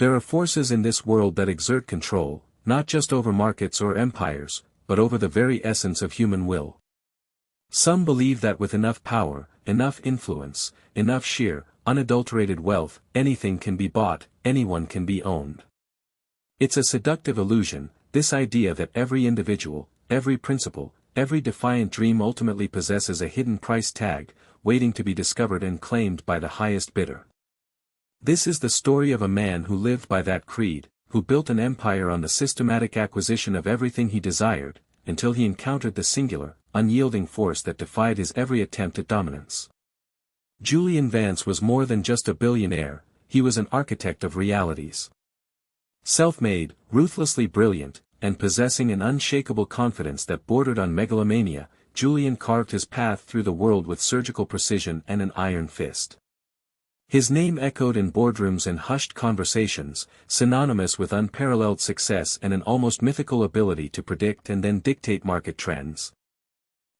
There are forces in this world that exert control, not just over markets or empires, but over the very essence of human will. Some believe that with enough power, enough influence, enough sheer, unadulterated wealth, anything can be bought, anyone can be owned. It's a seductive illusion, this idea that every individual, every principle, every defiant dream ultimately possesses a hidden price tag, waiting to be discovered and claimed by the highest bidder. This is the story of a man who lived by that creed, who built an empire on the systematic acquisition of everything he desired, until he encountered the singular, unyielding force that defied his every attempt at dominance. Julian Vance was more than just a billionaire, he was an architect of realities. Self-made, ruthlessly brilliant, and possessing an unshakable confidence that bordered on megalomania, Julian carved his path through the world with surgical precision and an iron fist. His name echoed in boardrooms and hushed conversations, synonymous with unparalleled success and an almost mythical ability to predict and then dictate market trends.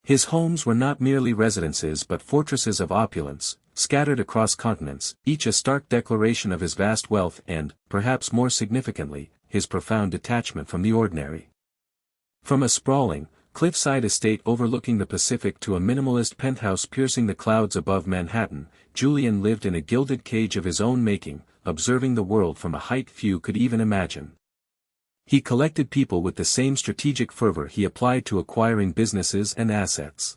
His homes were not merely residences but fortresses of opulence, scattered across continents, each a stark declaration of his vast wealth and, perhaps more significantly, his profound detachment from the ordinary. From a sprawling, cliffside estate overlooking the Pacific to a minimalist penthouse piercing the clouds above Manhattan, Julian lived in a gilded cage of his own making, observing the world from a height few could even imagine. He collected people with the same strategic fervor he applied to acquiring businesses and assets.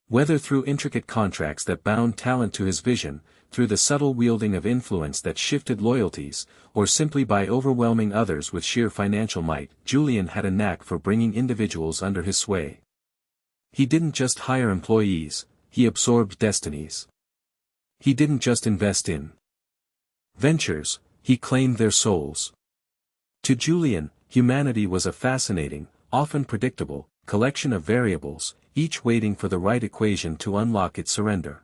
Whether through intricate contracts that bound talent to his vision, through the subtle wielding of influence that shifted loyalties, or simply by overwhelming others with sheer financial might, Julian had a knack for bringing individuals under his sway. He didn't just hire employees, he absorbed destinies. He didn't just invest in ventures, he claimed their souls. To Julian, humanity was a fascinating, often predictable, collection of variables, each waiting for the right equation to unlock its surrender.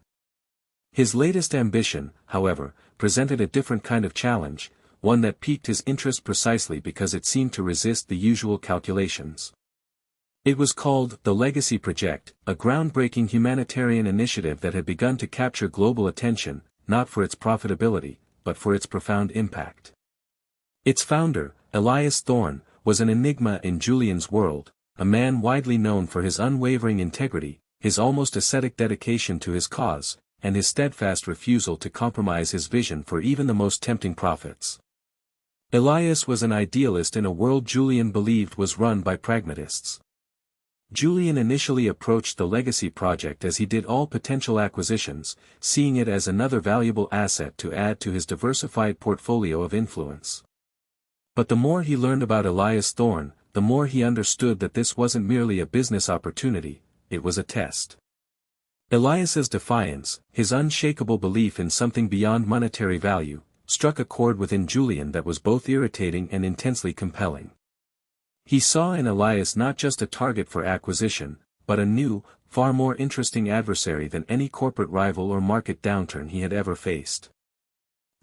His latest ambition, however, presented a different kind of challenge, one that piqued his interest precisely because it seemed to resist the usual calculations. It was called the Legacy Project, a groundbreaking humanitarian initiative that had begun to capture global attention, not for its profitability, but for its profound impact. Its founder, Elias Thorne, was an enigma in Julian's world, a man widely known for his unwavering integrity, his almost ascetic dedication to his cause, and his steadfast refusal to compromise his vision for even the most tempting profits. Elias was an idealist in a world Julian believed was run by pragmatists. Julian initially approached the Legacy Project as he did all potential acquisitions, seeing it as another valuable asset to add to his diversified portfolio of influence. But the more he learned about Elias Thorne, the more he understood that this wasn't merely a business opportunity, it was a test. Elias's defiance, his unshakable belief in something beyond monetary value, struck a chord within Julian that was both irritating and intensely compelling. He saw in Elias not just a target for acquisition, but a new, far more interesting adversary than any corporate rival or market downturn he had ever faced.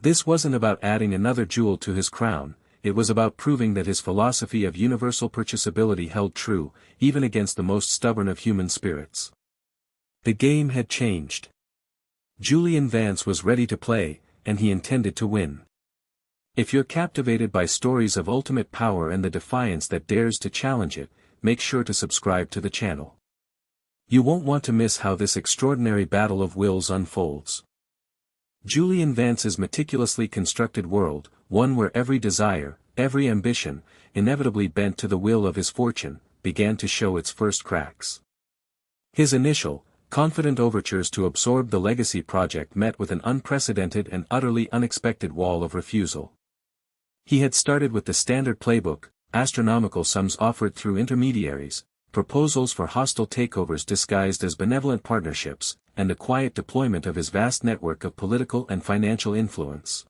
This wasn't about adding another jewel to his crown, it was about proving that his philosophy of universal purchasability held true, even against the most stubborn of human spirits. The game had changed. Julian Vance was ready to play, and he intended to win. If you're captivated by stories of ultimate power and the defiance that dares to challenge it, make sure to subscribe to the channel. You won't want to miss how this extraordinary battle of wills unfolds. Julian Vance's meticulously constructed world, one where every desire, every ambition, inevitably bent to the will of his fortune, began to show its first cracks. His initial, confident overtures to absorb the Legacy Project met with an unprecedented and utterly unexpected wall of refusal. He had started with the standard playbook, astronomical sums offered through intermediaries, proposals for hostile takeovers disguised as benevolent partnerships, and the quiet deployment of his vast network of political and financial influence.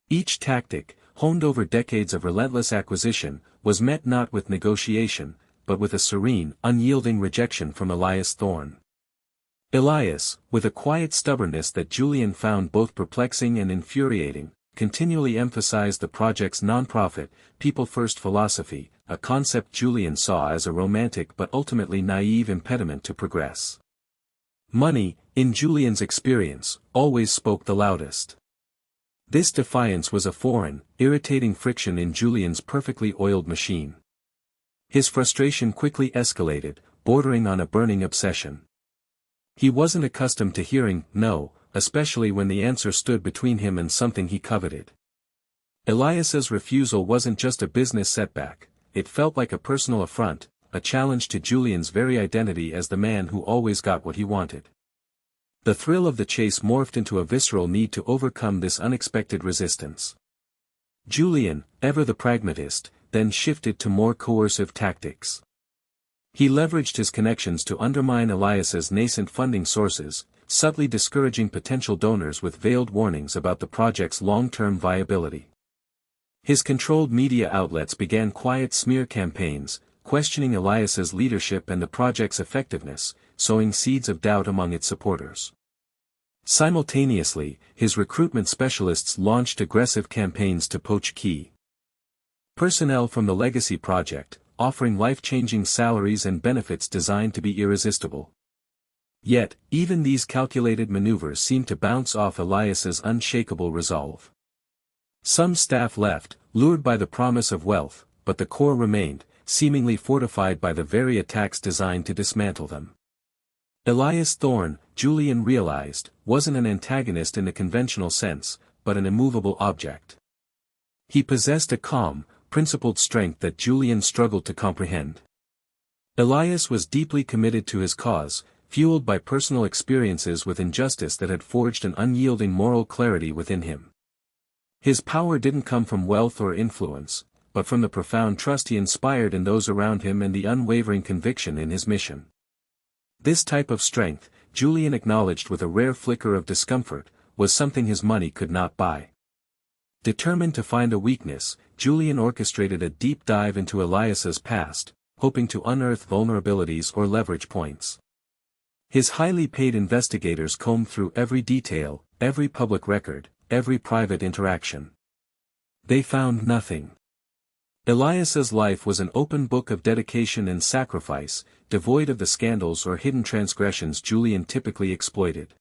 Each tactic, honed over decades of relentless acquisition, was met not with negotiation, but with a serene, unyielding rejection from Elias Thorne. Elias, with a quiet stubbornness that Julian found both perplexing and infuriating, continually emphasized the project's non-profit, people-first philosophy, a concept Julian saw as a romantic but ultimately naive impediment to progress. Money, in Julian's experience, always spoke the loudest. This defiance was a foreign, irritating friction in Julian's perfectly oiled machine. His frustration quickly escalated, bordering on a burning obsession. He wasn't accustomed to hearing no, especially when the answer stood between him and something he coveted. Elias's refusal wasn't just a business setback, it felt like a personal affront, a challenge to Julian's very identity as the man who always got what he wanted. The thrill of the chase morphed into a visceral need to overcome this unexpected resistance. Julian, ever the pragmatist, then shifted to more coercive tactics. He leveraged his connections to undermine Elias's nascent funding sources, subtly discouraging potential donors with veiled warnings about the project's long-term viability. His controlled media outlets began quiet smear campaigns, questioning Elias's leadership and the project's effectiveness, sowing seeds of doubt among its supporters. Simultaneously, his recruitment specialists launched aggressive campaigns to poach key personnel from the legacy project, offering life-changing salaries and benefits designed to be irresistible. Yet, even these calculated maneuvers seemed to bounce off Elias's unshakable resolve. Some staff left, lured by the promise of wealth, but the core remained, seemingly fortified by the very attacks designed to dismantle them. Elias Thorne, Julian realized, wasn't an antagonist in the conventional sense, but an immovable object. He possessed a calm, principled strength that Julian struggled to comprehend. Elias was deeply committed to his cause, fueled by personal experiences with injustice that had forged an unyielding moral clarity within him. His power didn't come from wealth or influence, but from the profound trust he inspired in those around him and the unwavering conviction in his mission. This type of strength, Julian acknowledged with a rare flicker of discomfort, was something his money could not buy. Determined to find a weakness, Julian orchestrated a deep dive into Elias's past, hoping to unearth vulnerabilities or leverage points. His highly paid investigators combed through every detail, every public record, every private interaction. They found nothing. Elias's life was an open book of dedication and sacrifice, devoid of the scandals or hidden transgressions Julian typically exploited.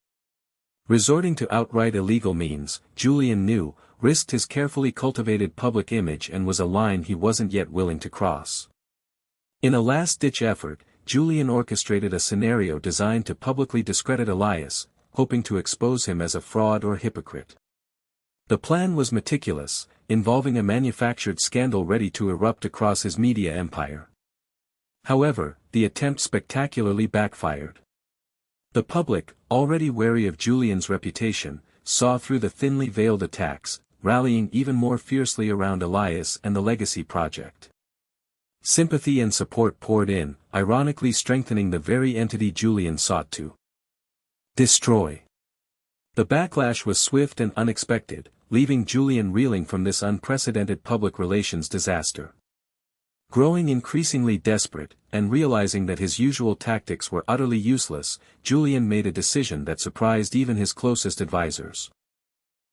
Resorting to outright illegal means, Julian knew, risked his carefully cultivated public image and was a line he wasn't yet willing to cross. In a last-ditch effort, Julian orchestrated a scenario designed to publicly discredit Elias, hoping to expose him as a fraud or hypocrite. The plan was meticulous, involving a manufactured scandal ready to erupt across his media empire. However, the attempt spectacularly backfired. The public, already wary of Julian's reputation, saw through the thinly veiled attacks, rallying even more fiercely around Elias and the legacy project. Sympathy and support poured in, ironically strengthening the very entity Julian sought to destroy. The backlash was swift and unexpected, leaving Julian reeling from this unprecedented public relations disaster. Growing increasingly desperate, and realizing that his usual tactics were utterly useless, Julian made a decision that surprised even his closest advisors.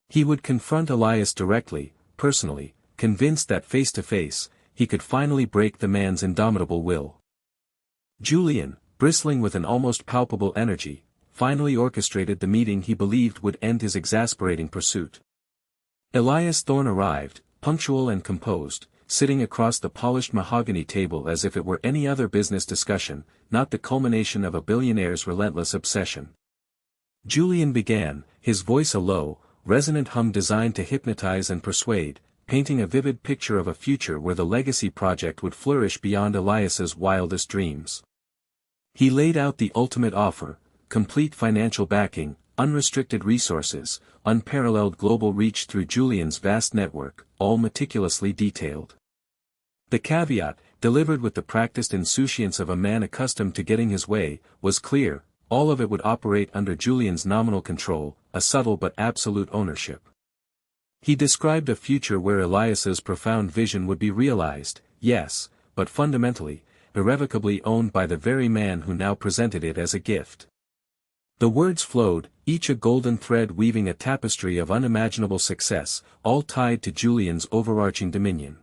He would confront Elias directly, personally, convinced that face-to-face, he could finally break the man's indomitable will. Julian, bristling with an almost palpable energy, finally orchestrated the meeting he believed would end his exasperating pursuit. Elias Thorne arrived, punctual and composed, sitting across the polished mahogany table as if it were any other business discussion, not the culmination of a billionaire's relentless obsession. Julian began, his voice a low, resonant hum designed to hypnotize and persuade, painting a vivid picture of a future where the legacy project would flourish beyond Elias's wildest dreams. He laid out the ultimate offer: complete financial backing, unrestricted resources, unparalleled global reach through Julian's vast network, all meticulously detailed. The caveat, delivered with the practiced insouciance of a man accustomed to getting his way, was clear: all of it would operate under Julian's nominal control, a subtle but absolute ownership. He described a future where Elias's profound vision would be realized, yes, but fundamentally, irrevocably owned by the very man who now presented it as a gift. The words flowed, each a golden thread weaving a tapestry of unimaginable success, all tied to Julian's overarching dominion.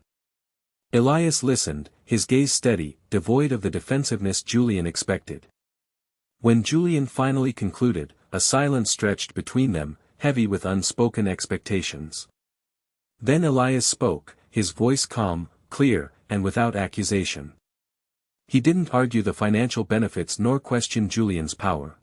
Elias listened, his gaze steady, devoid of the defensiveness Julian expected. When Julian finally concluded, a silence stretched between them, heavy with unspoken expectations. Then Elias spoke, his voice calm, clear, and without accusation. He didn't argue the financial benefits nor question Julian's power.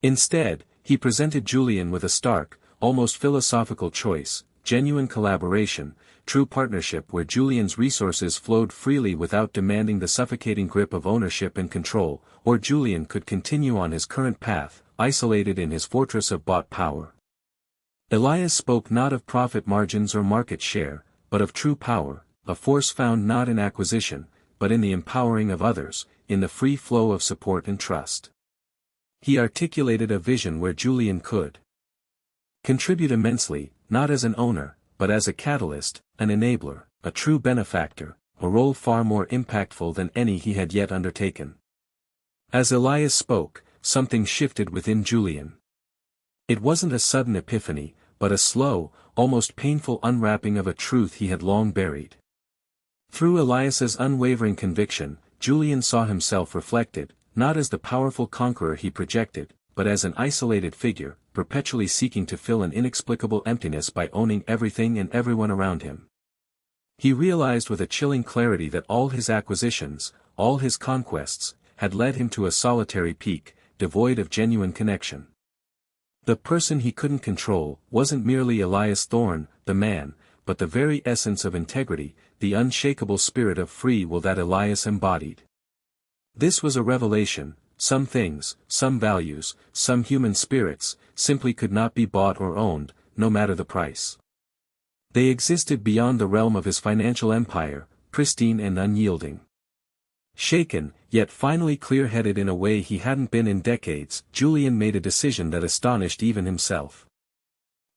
Instead, he presented Julian with a stark, almost philosophical choice: genuine collaboration, true partnership where Julian's resources flowed freely without demanding the suffocating grip of ownership and control, or Julian could continue on his current path, isolated in his fortress of bought power. Elias spoke not of profit margins or market share, but of true power, a force found not in acquisition, but in the empowering of others, in the free flow of support and trust. He articulated a vision where Julian could contribute immensely, not as an owner, but as a catalyst, an enabler, a true benefactor, a role far more impactful than any he had yet undertaken. As Elias spoke, something shifted within Julian. It wasn't a sudden epiphany, but a slow, almost painful unwrapping of a truth he had long buried. Through Elias's unwavering conviction, Julian saw himself reflected, not as the powerful conqueror he projected, but as an isolated figure, perpetually seeking to fill an inexplicable emptiness by owning everything and everyone around him. He realized with a chilling clarity that all his acquisitions, all his conquests, had led him to a solitary peak, devoid of genuine connection. The person he couldn't control wasn't merely Elias Thorne, the man, but the very essence of integrity, the unshakable spirit of free will that Elias embodied. This was a revelation: some things, some values, some human spirits, simply could not be bought or owned, no matter the price. They existed beyond the realm of his financial empire, pristine and unyielding. Shaken, yet finally clear-headed in a way he hadn't been in decades, Julian made a decision that astonished even himself.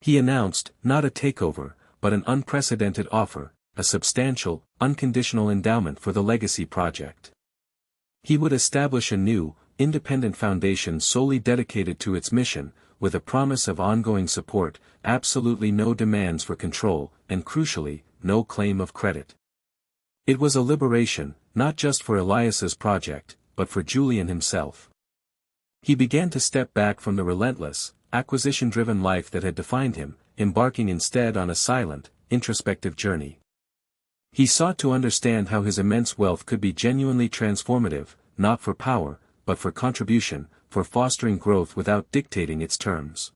He announced, not a takeover, but an unprecedented offer, a substantial, unconditional endowment for the legacy project. He would establish a new, independent foundation solely dedicated to its mission, with a promise of ongoing support, absolutely no demands for control, and crucially, no claim of credit. It was a liberation, not just for Elias's project, but for Julian himself. He began to step back from the relentless, acquisition-driven life that had defined him, embarking instead on a silent, introspective journey. He sought to understand how his immense wealth could be genuinely transformative, not for power, but for contribution, for fostering growth without dictating its terms.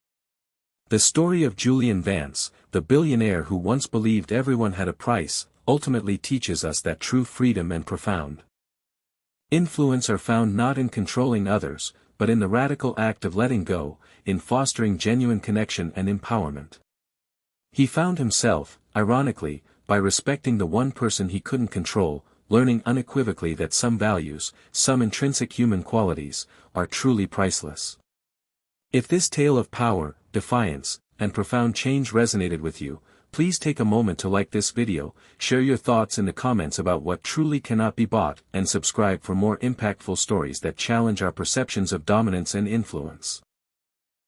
The story of Julian Vance, the billionaire who once believed everyone had a price, ultimately teaches us that true freedom and profound influence are found not in controlling others, but in the radical act of letting go, in fostering genuine connection and empowerment. He found himself, ironically, by respecting the one person he couldn't control, learning unequivocally that some values, some intrinsic human qualities, are truly priceless. If this tale of power, defiance, and profound change resonated with you, please take a moment to like this video, share your thoughts in the comments about what truly cannot be bought, and subscribe for more impactful stories that challenge our perceptions of dominance and influence.